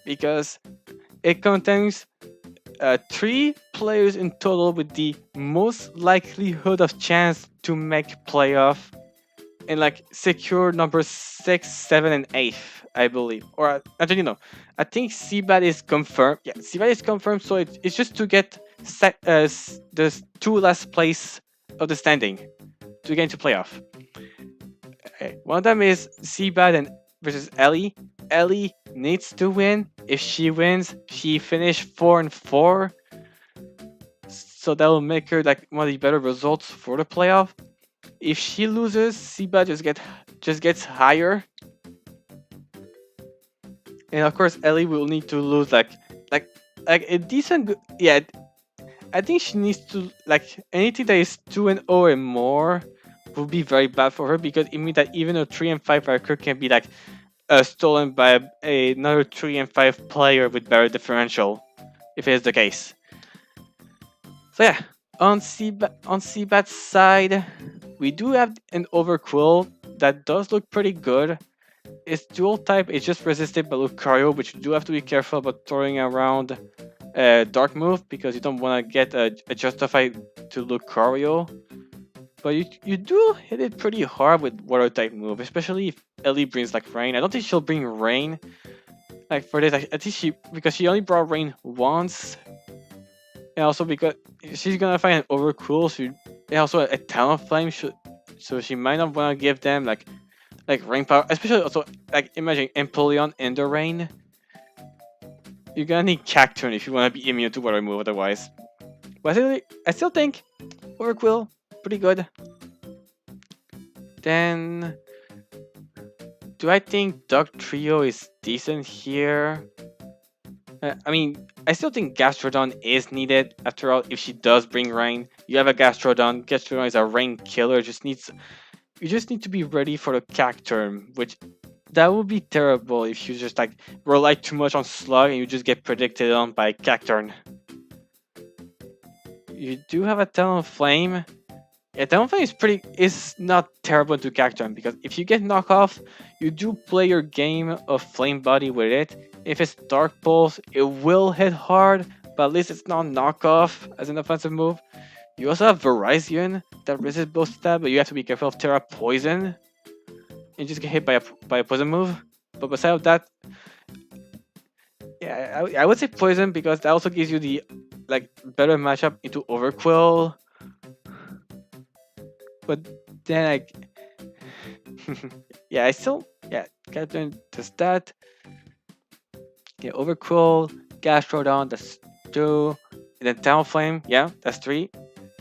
Because it contains 3 players in total with the most likelihood of chance to make playoff and like secure number 6, 7, and 8, I believe. Or actually no, I think Seabad is confirmed. Yeah, Seabad is confirmed, so it's just to get the 2 last place of the standing to get into playoff. Okay. One of them is Seabad versus Ellie. Ellie needs to win. If she wins, she finished 4-4. So that will make her like one of the better results for the playoff. If she loses, Seabad just gets higher. And of course, Ellie will need to lose like a decent. Yeah, I think she needs to like anything that is 2-0 and more will be very bad for her because it means that even a 3-5 record can be like stolen by another 3-5 player with better differential, if it is the case. So yeah, on Seabad's side, we do have an Overquill that does look pretty good. Its dual type is just resisted by Lucario, which you do have to be careful about throwing around Dark Move because you don't want to get a Justify to Lucario. But you do hit it pretty hard with Water type move, especially if Ellie brings like Rain. I don't think she'll bring Rain. Like for this, I think because she only brought Rain once. And also because she's gonna find an Overcool, and also a Talonflame, so she might not want to give them like Rain power. Especially also like imagine Empoleon in the Rain. You're gonna need Cacturne if you want to be immune to Water move otherwise. But I still think Overquill pretty good. Then, do I think Dog Trio is decent here? I mean, I still think Gastrodon is needed. After all, if she does bring Rain, you have a Gastrodon. Gastrodon is a Rain killer. You just need to be ready for the Cacturne, which that would be terrible if you just like rely too much on Slug and you just get predicted on by Cacturne. You do have a Talonflame. Yeah, Downflame is not terrible to character because if you get knockoff, you do play your game of Flame Body with it. If it's Dark Pulse, it will hit hard, but at least it's not knockoff as an offensive move. You also have Verizon that resists both stab, but you have to be careful of Terra Poison. And just get hit by a poison move. But besides that, yeah, I would say Poison because that also gives you the better matchup into Overquill. But then Captain does that. Yeah, Overquill, Gastrodon, that's 2. And then Talonflame, yeah, that's 3.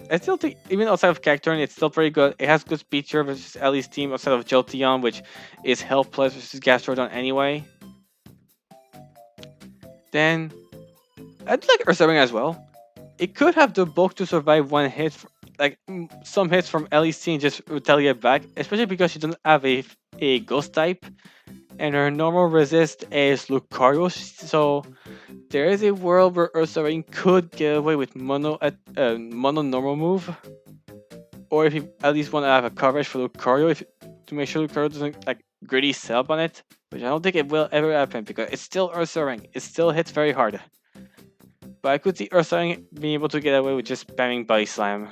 I still think, even outside of Cacturne, it's still pretty good. It has good speed share versus Ellie's team outside of Jolteon, which is health plus versus Gastrodon anyway. Then, I do like Ursaring as well. It could have the bulk to survive one hit, some hits from Ellie's team just retaliate back, especially because she doesn't have a ghost type. And her normal resist is Lucario, so there is a world where Ursaring could get away with mono normal move. Or if you at least want to have a coverage for Lucario to make sure Lucario doesn't gritty sell on it, which I don't think it will ever happen because it's still Ursaring. It still hits very hard. But I could see Ursaring being able to get away with just spamming Body Slam.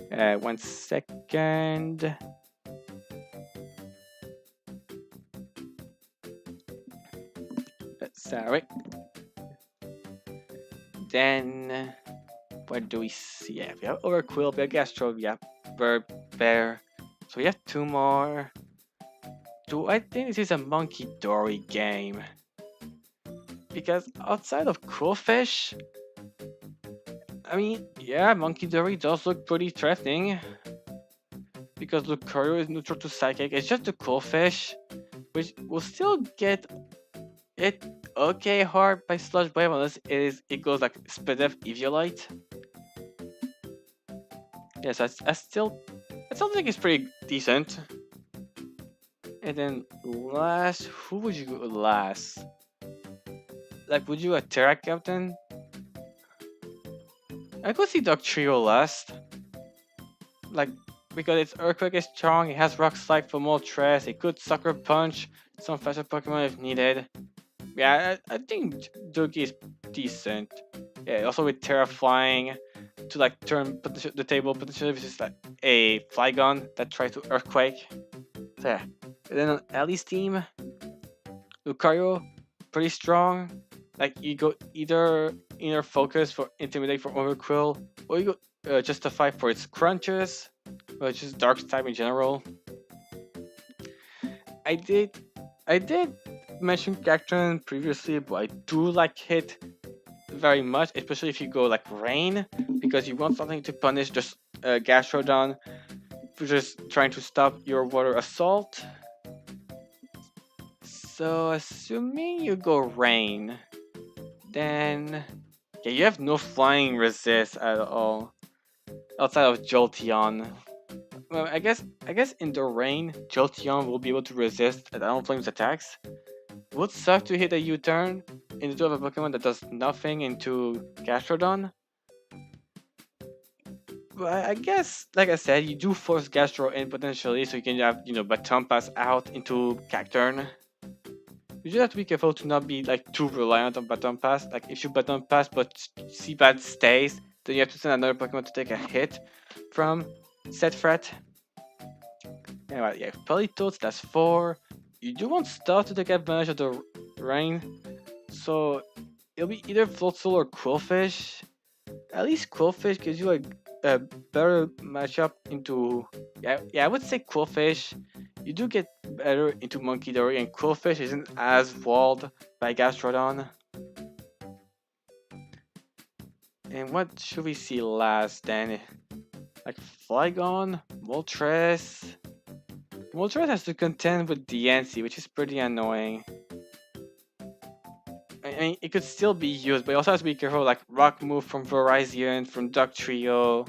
1 second. Sorry. Then, what do we see? Yeah, we have Overquill, we have Gastro, we have Bird, Bear. So we have 2 more. I think this is a Monkey Dory game. Because outside of Quillfish, I mean, yeah, Monkey Dory does look pretty threatening. Because Lucario is neutral to Psychic. It's just the Quillfish, which will still get it okay hard by Sludge Wave unless it goes like Spadef Eviolite. Yes, I still think it's pretty decent. And then last, who would you go last? Would you a Terra Captain? I could see Dog Trio last. Because its Earthquake is strong, it has Rock Slide for Moltres, it could Sucker Punch some faster Pokemon if needed. Yeah, I think Doogie is decent. Yeah, also with Terra Flying to turn the table potentially if it's a Flygon that tries to Earthquake. So yeah. And then on Ellie's team, Lucario, pretty strong. You go either Inner Focus for Intimidate for Overquill, or you go Justify for its Crunches, or just Dark type in general. I did mention Cacturne previously, but I do like it very much, especially if you go Rain, because you want something to punish just Gastrodon for just trying to stop your Water Assault. So assuming you go Rain, then yeah, you have no flying resist at all outside of Jolteon. Well, I guess in the Rain, Jolteon will be able to resist Talonflame's attacks. Would suck to hit a U-turn into a Pokemon that does nothing into Gastrodon. But I guess, like I said, you do force Gastro in potentially, so you can have, Baton Pass out into Cacturne. You just have to be careful to not be too reliant on Baton Pass. If you Baton Pass but Seabad stays, then you have to send another Pokemon to take a hit from said threat. Anyway, yeah, Politoads, that's 4. You do want Star to take advantage of the rain, so it'll be either Floatzel or Quillfish. At least Quillfish gives you a better matchup into... Yeah, I would say Quillfish. You do get better into Monkey Dory, and Quillfish isn't as walled by Gastrodon. And what should we see last then? Flygon, Moltres. Moltres has to contend with DNC, which is pretty annoying. I mean, it could still be used, but you also have to be careful, Rock Move from Verizon, from Duck Trio.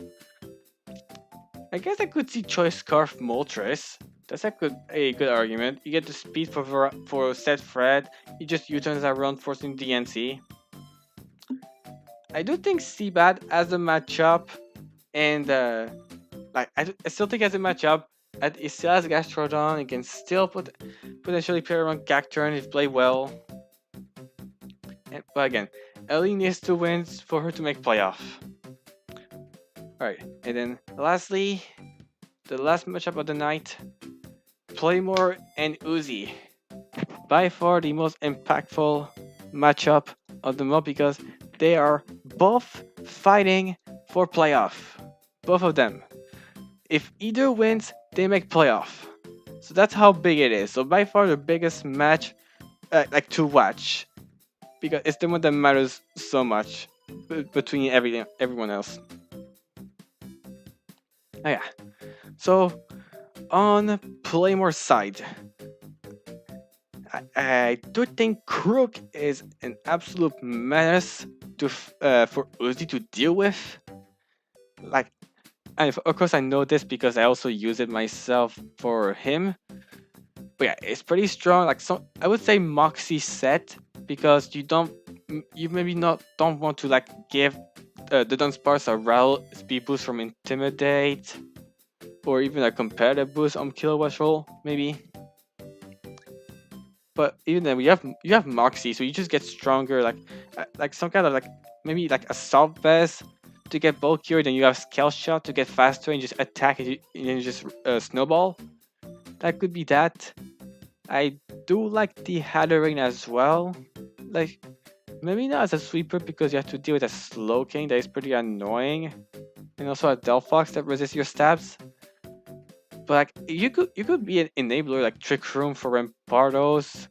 I guess I could see Choice Scarf Moltres. That's a good argument. You get the speed for set Fred. You just U-turns that run forcing DNC. I do think Seabad as a matchup and like I still think as a matchup, it still has Gastrodon. It can still potentially pair around Cacturne if played well. But again, Ellie needs 2 wins for her to make playoff. Alright, and then lastly, the last matchup of the night, Playmore and Uzi. By far the most impactful matchup of the month because they are both fighting for playoff. Both of them. If either wins, they make playoff. So that's how big it is. So by far the biggest match, like to watch, because it's the one that matters so much between everyone else. Oh yeah. So on Playmore's side, I do think Crook is an absolute menace for Uzi to deal with. Like, of course I know this because I also use it myself for him. But yeah, it's pretty strong. Like, so I would say Moxie set because you maybe don't want to like give the Dunsparce a rattle speed boost from Intimidate, or even a competitive boost on Kilowatt roll, maybe. But even then, you have Moxie, so you just get stronger, like some kind of like maybe like Assault Vest to get bulkier. Then you have Scale Shot to get faster and just attack and you just snowball. That could be that. I do like the Hattering as well. Like maybe not as a sweeper because you have to deal with a ShuckleKing that is pretty annoying, and also a Delphox that resists your stabs. But like you could be an enabler like Trick Room for Rampardos,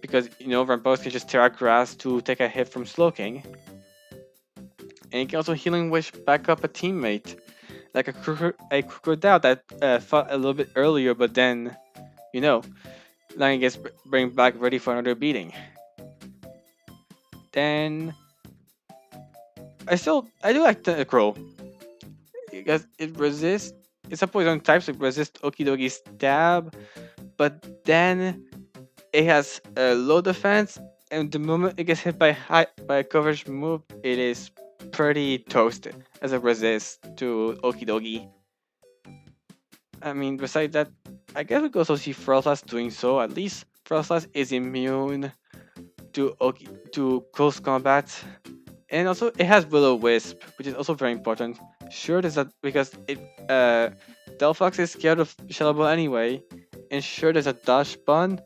because Rampardos can just tear out grass to take a hit from ShuckleKing, and you can also Healing Wish back up a teammate, like a Crocodile that fought a little bit earlier, but then Lion gets bring back ready for another beating. Then I do like the Crow because it resists. It's a poison type, so it resists Okidogi stab, but then it has a low defense, and the moment it gets hit by a coverage move, it is pretty toasted as a resist to Okidogi. I mean, besides that, I guess we could also see Frostlass doing so. At least Frostlass is immune to close combat. And also, it has Will-O-Wisp, which is also very important. Sure, there's that because Delphox is scared of Shadow Ball anyway, and sure, there's a Dash Bun,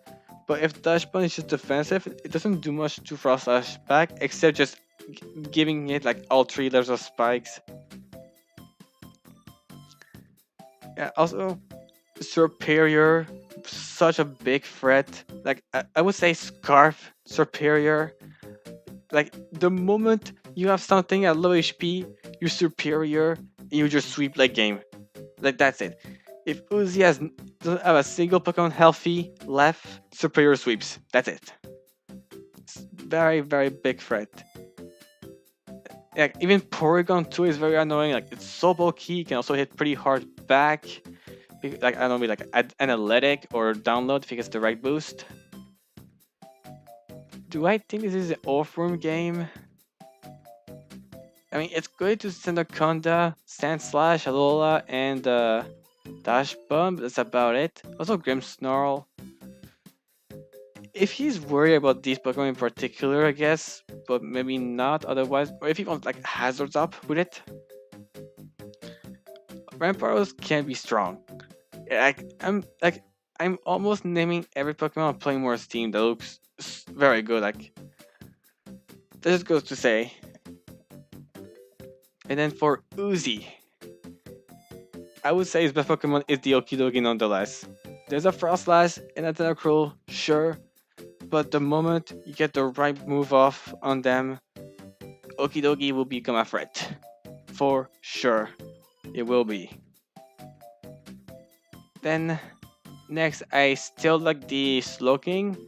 but if Dash Bun is just defensive, it doesn't do much to Frostlash back, except just giving it like all 3 layers of spikes. Yeah, also, Superior, such a big threat. Like, I would say Scarf Superior. Like, the moment you have something at low HP, you're superior, and you just sweep like game. Like, that's it. If Uzi doesn't have a single Pokemon healthy left, superior sweeps. That's it. It's very, very big threat. Like, even Porygon 2 is very annoying. Like, it's so bulky, it can also hit pretty hard back. Like, I don't know, like analytic or download if it gets the right boost. Do I think this is an off-room game? I mean, it's good to Sandaconda, Sandslash, Alola, and Dash Bomb, but that's about it. Also Grimmsnarl. If he's worried about these Pokemon in particular, I guess, but maybe not otherwise, or if he wants like Hazards up with it. Rampardos can be strong. I'm almost naming every Pokemon on Playmore's team that looks very good. Like, that just goes to say. And then for Uzi, I would say his best Pokemon is the Okidogi nonetheless. There's a Frostlass and a Tentacruel, sure, but the moment you get the right move off on them, Okidogi will become a threat. For sure, it will be. Then, next, I still like the ShuckleKing,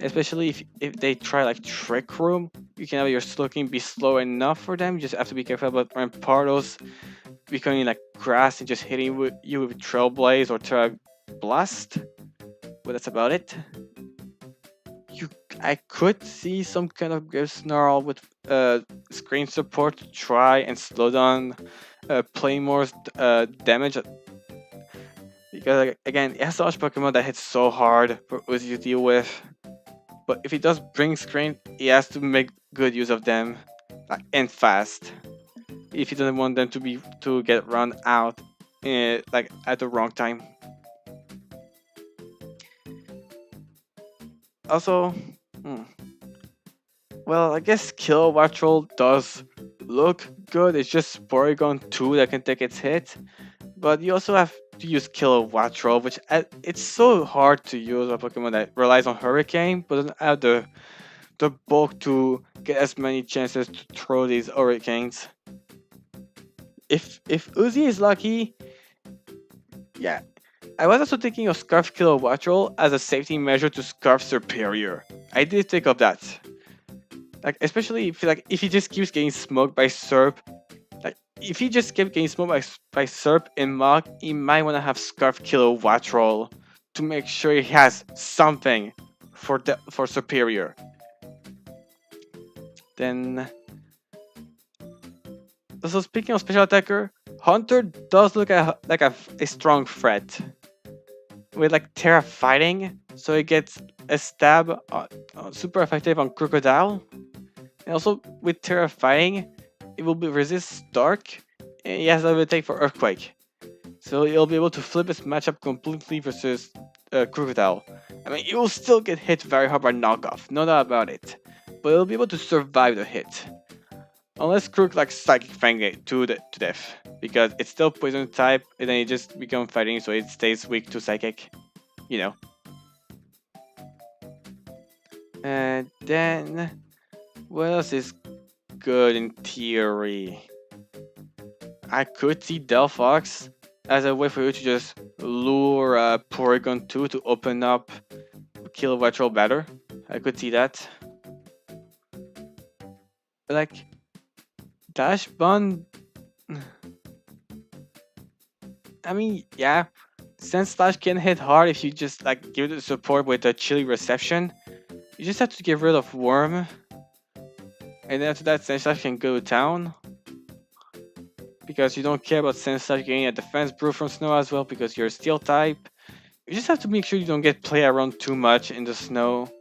especially if they try like Trick Room. You can have your ShuckleKing be slow enough for them. You just have to be careful about Rampardos becoming like grass and just hitting you with Trailblaze or Terra Blast. But that's about it. I could see some kind of good snarl with screen support to try and slow down Playmore's damage. Because again, it has so much Pokemon that hits so hard for Uzi to deal with. But if he does bring screen, he has to make good use of them, and fast. If he doesn't want them to get run out, like at the wrong time. Also, well, I guess Kilowatt Roll does look good. It's just Porygon 2 that can take its hit. But you also have to use Kilowatt Roll, which it's so hard to use a Pokemon that relies on Hurricane, but doesn't have the bulk to get as many chances to throw these Hurricanes. If Uzi is lucky, yeah. I was also thinking of Scarf Kilowatt Roll as a safety measure to Scarf Superior. I did think of that. Like, especially if he just keeps getting smoked by Serp. Like, if he just kept getting smoked by Serp in Mach, he might want to have Scarf Kilowatt Roll to make sure he has something for Superior. Then, also speaking of special attacker, Hunter does look like a strong threat. With like Terra Fighting, so it gets a stab super effective on Crocodile. And also with Terra Fighting, it will be resist Dark, and he has a little take for Earthquake. So he'll be able to flip his matchup completely versus Crocodile. I mean, it will still get hit very hard by Knockoff, no doubt about it. But it'll be able to survive the hit. Unless Crook like Psychic Fang it to death. Because it's still poison type, and then it just becomes fighting, so it stays weak to Psychic. You know. And then, what else is good in theory? I could see Delphox as a way for you to just lure Porygon 2 to open up Kilowatt Roll better. I could see that. Like, Dash Bun. I mean, yeah. Sand Slash can hit hard if you just like give it the support with a chilly reception. You just have to get rid of Worm. And then after that, Sand Slash can go to town. Because you don't care about Sand Slash getting a defense brew from snow as well because you're a steel type. You just have to make sure you don't get play around too much in the snow.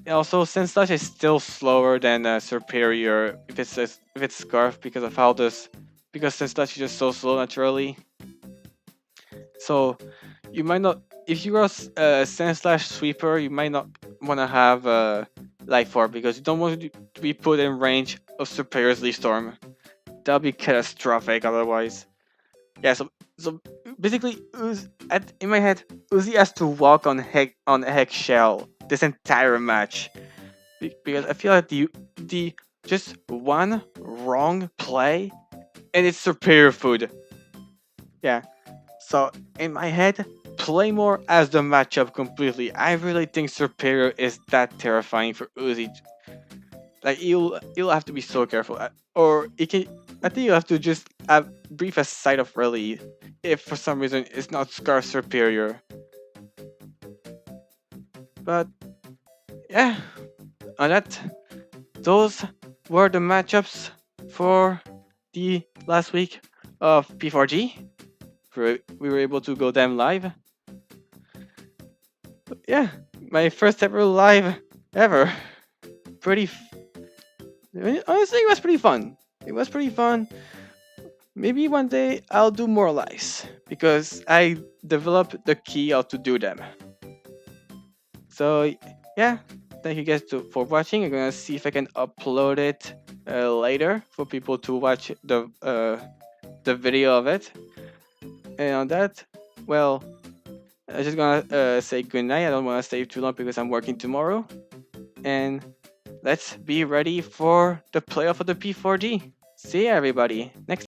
And also, Sand Slash is still slower than Superior if it's Scarf because of how because Sand Slash is just so slow naturally. So you might not, if you're a Sand Slash sweeper, you might not want to have Life Orb because you don't want to be put in range of Superior's Leaf Storm. That'll be catastrophic otherwise. Yeah, so basically, in my head, Uzi has to walk on Eggshell this entire match because I feel like the just one wrong play and it's Superior food. Yeah. So in my head, Playmore as the matchup completely. I really think Superior is that terrifying for Uzi. Like you'll have to be so careful, or it can. I think you have to just brief a sight of relief if for some reason it's not Scarf Superior. But yeah, on that, those were the matchups for the last week of P4G. We were able to go damn live. But yeah, my first ever live ever. Honestly, it was pretty fun. It was pretty fun. Maybe one day I'll do more lives because I developed the key how to do them. So yeah, thank you guys for watching. I'm gonna see if I can upload it later for people to watch the video of it. And on that, well, I'm just gonna say goodnight. I don't want to stay too long because I'm working tomorrow. And let's be ready for the playoff of the P4G. See ya, everybody. Next